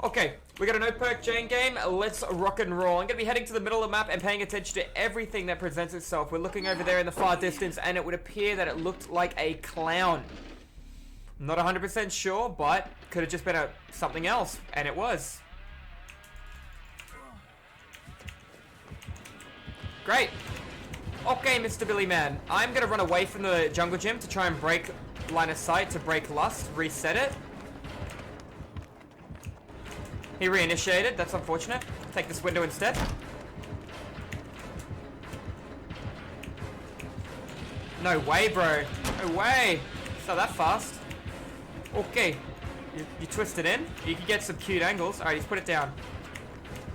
Okay, we got a no perk Jane game. Let's rock and roll. I'm going to be heading to the middle of the map and paying attention to everything that presents itself. We're looking over there in the far distance, and it would appear that it looked like a clown. Not 100% sure, but could have just been something else, and it was. Great. Okay, Mr. Billy Man. I'm going to run away from the jungle gym to try and break line of sight, to break lust, reset it. He reinitiated. That's unfortunate. Take this window instead. No way, bro. No way. It's not that fast. Okay. You twist it in. You can get some cute angles. Alright, he's put it down.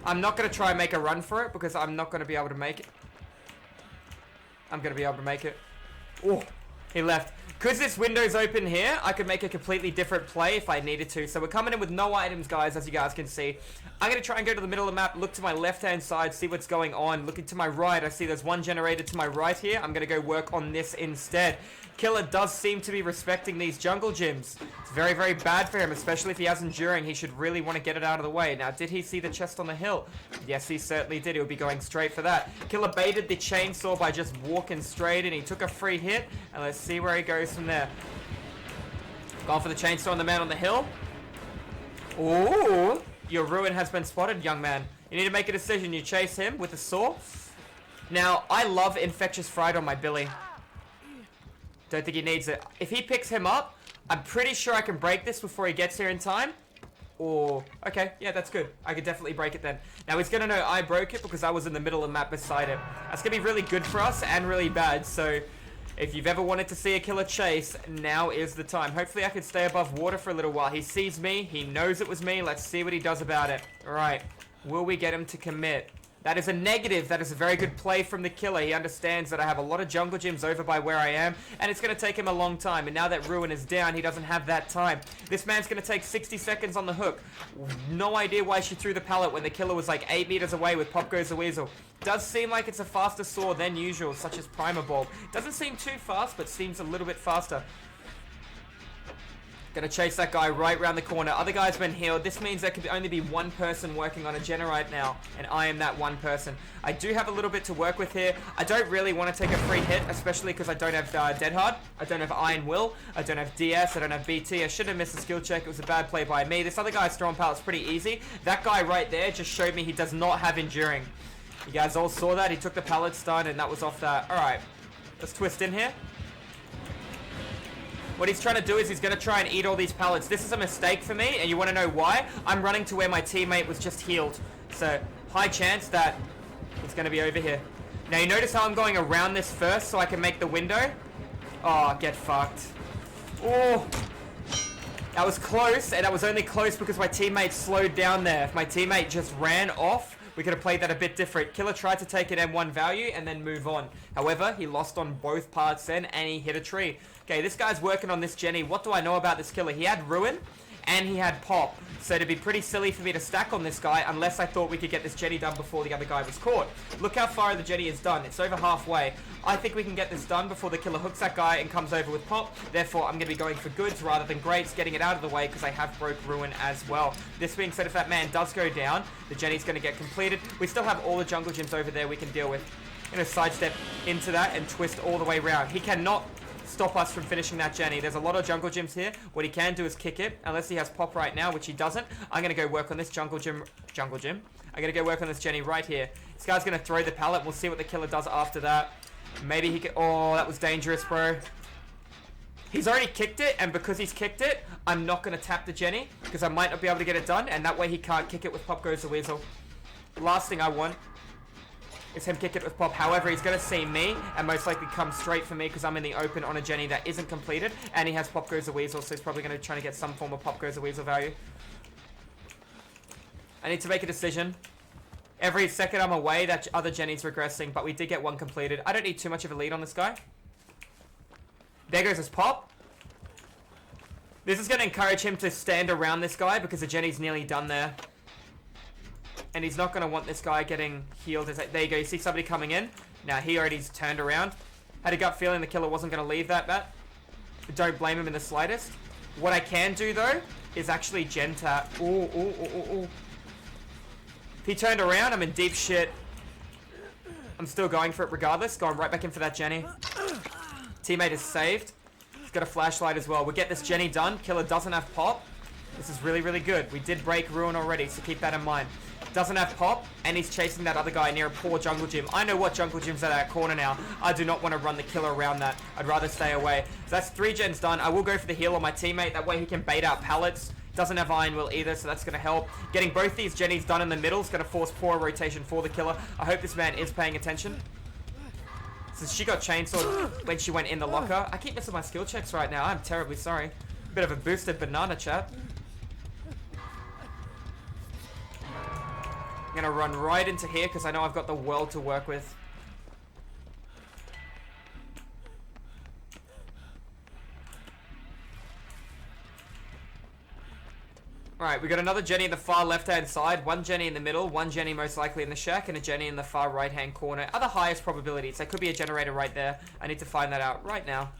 I'm not going to try and make a run for it because I'm not going to be able to make it. I'm going to be able to make it. Oh, he left. Because this window's open here, I could make a completely different play if I needed to. So we're coming in with no items, guys, as you guys can see. I'm going to try and go to the middle of the map, look to my left-hand side, see what's going on. Looking to my right, I see there's one generator to my right here. I'm going to go work on this instead. Killer does seem to be respecting these jungle gyms. It's very, very bad for him, especially if he has enduring. He should really want to get it out of the way. Now, did he see the chest on the hill? Yes, he certainly did. He would be going straight for that. Killer baited the chainsaw by just walking straight in. He took a free hit, and let's see where he goes from there. Gone for the chainsaw on the man on the hill. Ooh, your ruin has been spotted, young man. You need to make a decision. You chase him with a saw. Now, I love Infectious Fright on my Billy. Don't think he needs it. If he picks him up, I'm pretty sure I can break this before he gets here in time. Or, okay, yeah, that's good. I could definitely break it then. Now, he's going to know I broke it because I was in the middle of the map beside him. That's going to be really good for us and really bad. So, if you've ever wanted to see a killer chase, now is the time. Hopefully, I can stay above water for a little while. He sees me. He knows it was me. Let's see what he does about it. All right. Will we get him to commit? That is a negative. That is a very good play from the killer. He understands that I have a lot of jungle gyms over by where I am, and it's going to take him a long time. And now that Ruin is down, he doesn't have that time. This man's going to take 60 seconds on the hook. No idea why she threw the pallet when the killer was like 8 meters away with Pop Goes the Weasel. Does seem like it's a faster saw than usual, such as Primer Ball. Doesn't seem too fast, but seems a little bit faster. Gonna chase that guy right around the corner. Other guy's been healed. This means there could only be one person working on a gen right now, and I am that one person. I do have a little bit to work with here. I don't really want to take a free hit, especially because I don't have Dead Hard. I don't have Iron Will. I don't have DS. I don't have BT. I should have missed the skill check. It was a bad play by me. This other guy's throwing pallets pretty easy. That guy right there just showed me he does not have Enduring. You guys all saw that. He took the pallet stun, and that was off that. All right, let's twist in here. What he's trying to do is he's going to try and eat all these pallets. This is a mistake for me, and you want to know why? I'm running to where my teammate was just healed. So, high chance that it's going to be over here. Now, you notice how I'm going around this first so I can make the window? Oh, get fucked. Oh, that was close, and that was only close because my teammate slowed down there. If my teammate just ran off, we could have played that a bit different. Killer tried to take an M1 value and then move on. However, he lost on both parts then, and he hit a tree. Okay, this guy's working on this Jenny. What do I know about this killer? He had Ruin, and he had Pop. So it'd be pretty silly for me to stack on this guy unless I thought we could get this Jenny done before the other guy was caught. Look how far the Jenny is done. It's over halfway. I think we can get this done before the killer hooks that guy and comes over with Pop. Therefore, I'm going to be going for goods rather than greats, getting it out of the way because I have broke Ruin as well. This being said, if that man does go down, the Jenny's going to get completed. We still have all the jungle gyms over there we can deal with. I'm going to sidestep into that and twist all the way around. He cannot stop us from finishing that Jenny. There's a lot of jungle gyms here. What he can do is kick it, unless he has Pop right now, which he doesn't. I'm going to go work on this jungle gym. I'm going to go work on this Jenny right here. This guy's going to throw the pallet. We'll see what the killer does after that. Maybe he can... Oh, that was dangerous, bro. He's already kicked it, and because he's kicked it, I'm not going to tap the Jenny, because I might not be able to get it done, and that way he can't kick it with Pop Goes the Weasel. Last thing I want is him kick it with Pop. However, he's going to see me and most likely come straight for me because I'm in the open on a Jenny that isn't completed, and he has Pop Goes the Weasel, so he's probably going to try to get some form of Pop Goes the Weasel value. I need to make a decision. Every second I'm away, that other Jenny's regressing, but we did get one completed. I don't need too much of a lead on this guy. There goes his Pop. This is going to encourage him to stand around this guy because the Jenny's nearly done there. And he's not going to want this guy getting healed. There you go. You see somebody coming in. Now, he already's turned around. Had a gut feeling the killer wasn't going to leave that bat. Don't blame him in the slightest. What I can do, though, is actually gen tap. Ooh. If he turned around, I'm in deep shit. I'm still going for it regardless. Going right back in for that Jenny. Teammate is saved. He's got a flashlight as well. We'll get this Jenny done. Killer doesn't have pop. This is really, really good. We did break Ruin already, so keep that in mind. Doesn't have pop, and he's chasing that other guy near a poor jungle gym. I know what jungle gym's at that corner now. I do not want to run the killer around that. I'd rather stay away. So that's 3 gens done. I will go for the heal on my teammate. That way he can bait out pallets. Doesn't have Iron Will either, so that's going to help. Getting both these Jennies done in the middle is going to force poor rotation for the killer. I hope this man is paying attention. Since she got chainsawed when she went in the locker. I keep missing my skill checks right now. I'm terribly sorry. Bit of a boosted banana, chat. I'm going to run right into here because I know I've got the world to work with. Alright, we got another Jenny in the far left-hand side, 1 Jenny in the middle, 1 Jenny most likely in the shack, and a Jenny in the far right-hand corner. Are the highest probabilities. There could be a generator right there. I need to find that out right now.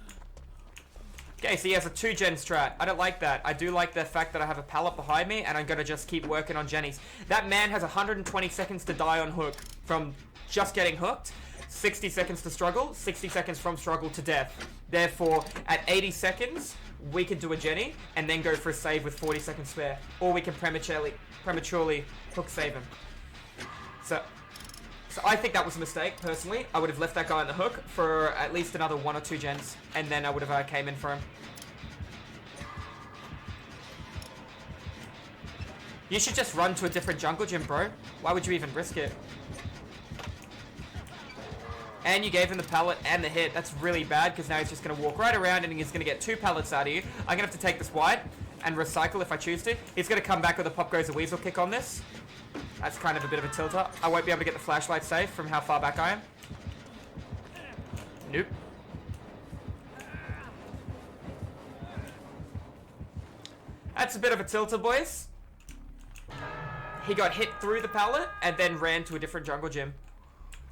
Okay, so he has a 2-gen strat. I don't like that. I do like the fact that I have a pallet behind me, and I'm going to just keep working on Jennies. That man has 120 seconds to die on hook from just getting hooked, 60 seconds to struggle, 60 seconds from struggle to death. Therefore, at 80 seconds... we can do a Jenny and then go for a save with 40 seconds spare, or we can prematurely hook save him. So I think that was a mistake. Personally, I would have left that guy on the hook for at least another 1 or 2 gens, and then I would have came in for him. You should just run to a different jungle gym, bro. Why would you even risk it? And you gave him the pallet and the hit. That's really bad because now he's just going to walk right around and he's going to get 2 pallets out of you. I'm going to have to take this wide and recycle if I choose to. He's going to come back with a pop goes a weasel kick on this. That's kind of a bit of a tilter. I won't be able to get the flashlight safe from how far back I am. Nope. That's a bit of a tilter, boys. He got hit through the pallet and then ran to a different jungle gym.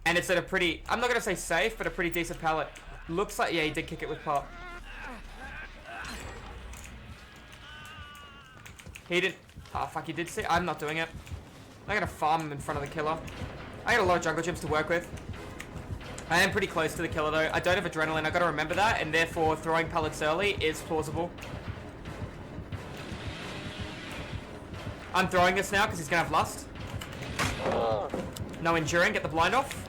And it's at a pretty, I'm not going to say safe, but a pretty decent pallet. Looks like, yeah, he did kick it with pop. He didn't, oh fuck, he did see, I'm not doing it. I'm going to farm him in front of the killer. I got a lot of jungle gyms to work with. I am pretty close to the killer though. I don't have adrenaline, I got to remember that, and therefore throwing pallets early is plausible. I'm throwing this now because he's going to have lust. No enduring, get the blind off.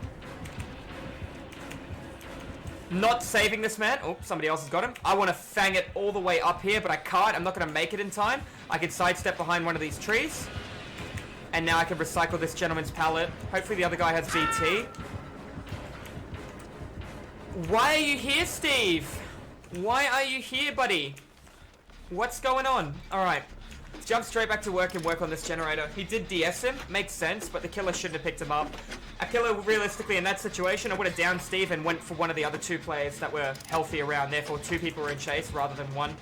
Not saving this man. Oh, somebody else has got him. I want to fang it all the way up here, but I can't. I'm not going to make it in time. I can sidestep behind one of these trees. And now I can recycle this gentleman's pallet. Hopefully the other guy has BT. Why are you here, Steve? Why are you here, buddy? What's going on? Alright. Let's jump straight back to work and work on this generator. He did DS him. Makes sense, but the killer shouldn't have picked him up. A killer, realistically, in that situation, I would have downed Steve and went for one of the other 2 players that were healthy around. Therefore, 2 people were in chase rather than 1.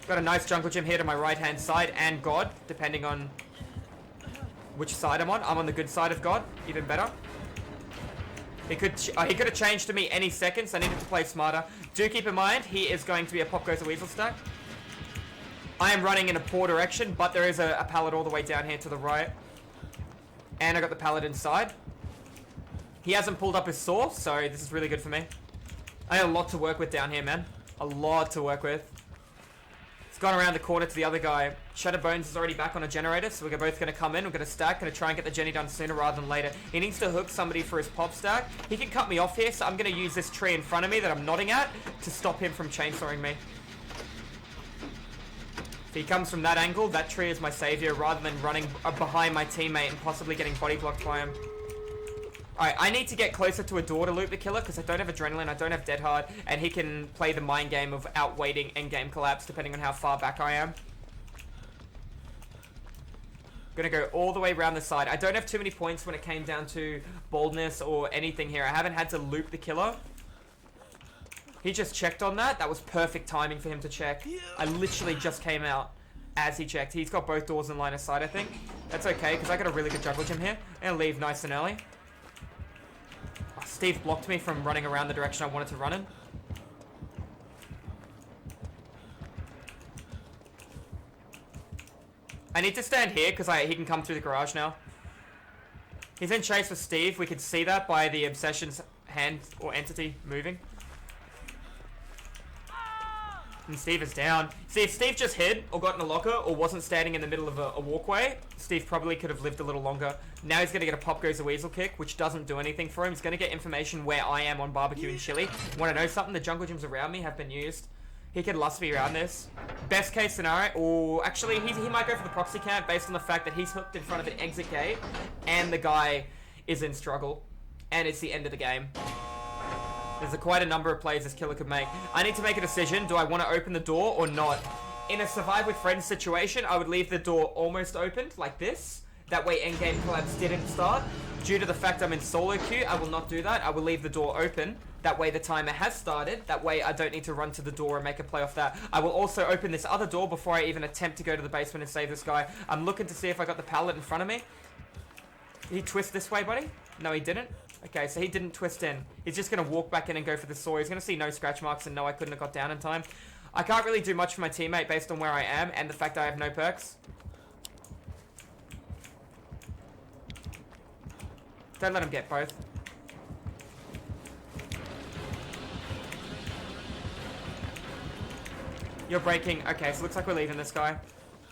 Got a nice jungle gym here to my right-hand side, and God, depending on which side I'm on. I'm on the good side of God, even better. He could have changed to me any second, so I needed to play smarter. Do keep in mind, he is going to be a pop goes a weasel stack. I am running in a poor direction, but there is a pallet all the way down here to the right. And I got the pallet inside. He hasn't pulled up his saw, so this is really good for me. I have a lot to work with down here, man. A lot to work with. It's gone around the corner to the other guy. Shadowbones is already back on a generator, so we're both going to come in. We're going to stack, going to try and get the Jenny done sooner rather than later. He needs to hook somebody for his pop stack. He can cut me off here, so I'm going to use this tree in front of me that I'm nodding at to stop him from chainsawing me. If he comes from that angle, that tree is my savior rather than running behind my teammate and possibly getting body blocked by him. Alright, I need to get closer to a door to loot the killer because I don't have adrenaline, I don't have dead hard, and he can play the mind game of outwaiting endgame collapse depending on how far back I am. Gonna go all the way around the side. I don't have too many points when it came down to boldness or anything here. I haven't had to loop the killer. He just checked on that. That was perfect timing for him to check. I literally just came out as he checked. He's got both doors in line of sight, I think. That's okay, because I got a really good jungle gym here. I'm gonna leave nice and early. Oh, Steve blocked me from running around the direction I wanted to run in. I need to stand here because he can come through the garage now. He's in chase with Steve. We could see that by the Obsession's hand or entity moving. And Steve is down. See, if Steve just hid or got in a locker or wasn't standing in the middle of a walkway, Steve probably could have lived a little longer. Now he's going to get a Pop Goes the Weasel kick, which doesn't do anything for him. He's going to get information where I am on barbecue and chili. Want to know something? The jungle gyms around me have been used. He could lust me around this. Best case scenario, or actually he might go for the proxy camp based on the fact that he's hooked in front of an exit gate and the guy is in struggle. And it's the end of the game. There's quite a number of plays this killer could make. I need to make a decision. Do I want to open the door or not? In a survive with friends situation, I would leave the door almost opened, like this. That way endgame collapse didn't start. Due to the fact I'm in solo queue, I will not do that. I will leave the door open. That way the timer has started. That way I don't need to run to the door and make a play off that. I will also open this other door before I even attempt to go to the basement and save this guy. I'm looking to see if I got the pallet in front of me. Did he twist this way, buddy? No, he didn't. Okay, so he didn't twist in. He's just going to walk back in and go for the saw. He's going to see no scratch marks and no, I couldn't have got down in time. I can't really do much for my teammate based on where I am and the fact I have no perks. Don't let him get both. You're breaking. Okay, so it looks like we're leaving this guy.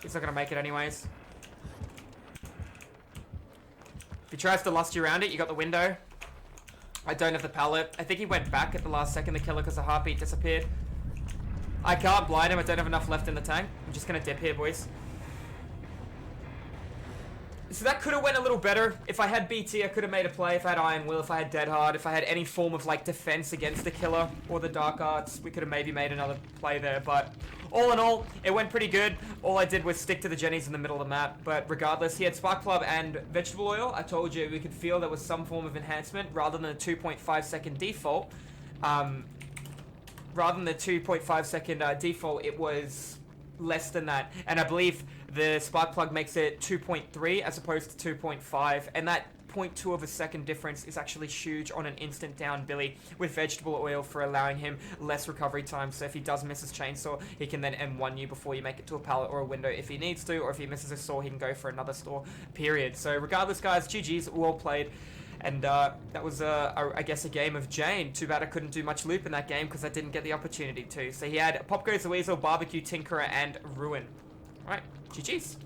He's not going to make it anyways. If he tries to lust you around it, you got the window. I don't have the pallet. I think he went back at the last second, the killer, because the heartbeat disappeared. I can't blind him. I don't have enough left in the tank. I'm just going to dip here, boys. So that could have went a little better. If I had BT, I could have made a play. If I had Iron Will, if I had Dead Hard, if I had any form of like defense against the killer or the Dark Arts, we could have maybe made another play there. But all in all, it went pretty good. All I did was stick to the Jennies in the middle of the map. But regardless, he had Spark Plug and Vegetable Oil. I told you we could feel there was some form of enhancement rather than a 2.5 second default. Rather than the 2.5 second default, it was less than that. And I believe the Spark Plug makes it 2.3 as opposed to 2.5, and that 0.2 of a second difference is actually huge on an instant down Billy with Vegetable Oil for allowing him less recovery time. So if he does miss his chainsaw, he can then M1 you before you make it to a pallet or a window if he needs to, or if he misses a saw, he can go for another store, period. So regardless, guys, GG's, well played. And that was, I guess, a game of Jane. Too bad I couldn't do much loop in that game because I didn't get the opportunity to. So he had Pop Goes the Weasel, Barbecue, Tinkerer, and Ruin. Alright, GG's.